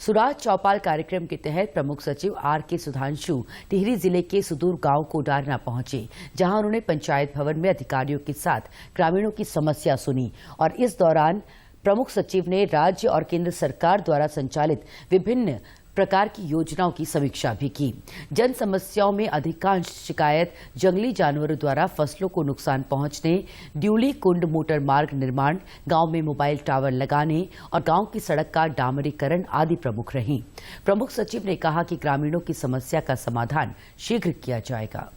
सुराज चौपाल कार्यक्रम के तहत प्रमुख सचिव आर.के. सुधांशु टिहरी जिले के सुदूर गांव कोडारना पहुंचे, जहां उन्होंने पंचायत भवन में अधिकारियों के साथ ग्रामीणों की समस्या सुनी और इस दौरान प्रमुख सचिव ने राज्य और केंद्र सरकार द्वारा संचालित विभिन्न प्रकार की योजनाओं की समीक्षा भी की। जन समस्याओं में अधिकांश शिकायत जंगली जानवरों द्वारा फसलों को नुकसान पहुंचने, ड्यूली कुंड मोटर मार्ग निर्माण, गांव में मोबाइल टावर लगाने और गांव की सड़क का डामरीकरण आदि प्रमुख रहीं। प्रमुख सचिव ने कहा कि ग्रामीणों की समस्या का समाधान शीघ्र किया जाएगा।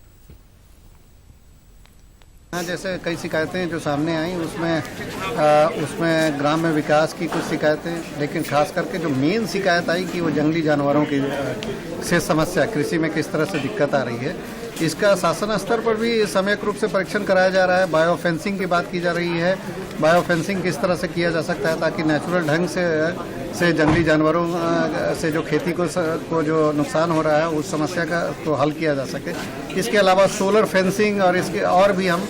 जैसे कई शिकायतें जो सामने आई उसमें ग्राम में विकास की कुछ शिकायतें, लेकिन खास करके जो मेन शिकायत आई कि वो जंगली जानवरों की से समस्या, कृषि में किस तरह से दिक्कत आ रही है, इसका शासन स्तर पर भी समयक रूप से परीक्षण कराया जा रहा है। बायो फेंसिंग की बात की जा रही है। बायो फेंसिंग किस तरह से किया जा सकता है ताकि नेचुरल ढंग से जंगली जानवरों से जो खेती को जो नुकसान हो रहा है उस समस्या का तो हल किया जा सके। इसके अलावा सोलर फेंसिंग और इसके और भी हम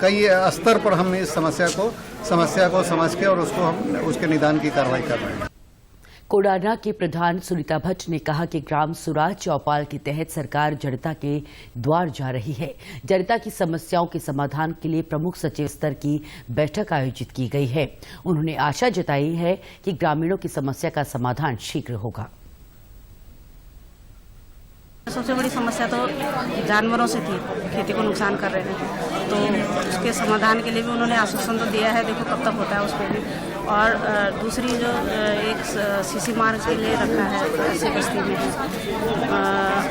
कई स्तर पर हम इस समस्या को समझ के और उसके निदान की कार्रवाई कर रहे हैं। कोडारना के प्रधान सुनीता भट्ट ने कहा कि ग्राम सुराज चौपाल के तहत सरकार जनता के द्वार जा रही है। जनता की समस्याओं के समाधान के लिए प्रमुख सचिव स्तर की बैठक आयोजित की गई है। उन्होंने आशा जताई है कि ग्रामीणों की समस्या का समाधान शीघ्र होगा। सबसे बड़ी समस्या तो जानवरों से थी, खेती को नुकसान कर रहे थे, तो उसके समाधान के लिए भी उन्होंने आश्वासन तो दिया है, देखो कब तक होता है उस पर भी। और दूसरी जो एक सीसी मार्ग के लिए रखा है ऐसे बस्ती में है,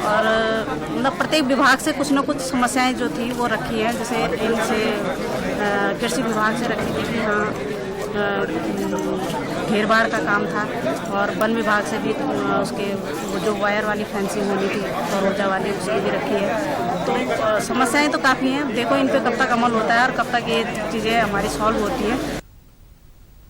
और मतलब प्रत्येक विभाग से कुछ न कुछ समस्याएं जो थी वो रखी है। जैसे इनसे कृषि विभाग से रखी थी कि हाँ घेर बाड़ का काम था, और वन विभाग से भी उसके जो वायर वाली फेंसिंग होनी थी रोजा वाली उसकी भी रखी है। तो समस्याएं तो काफ़ी हैं, देखो इन पे कब तक अमल होता है और कब तक ये चीज़ें हमारी सॉल्व होती हैं।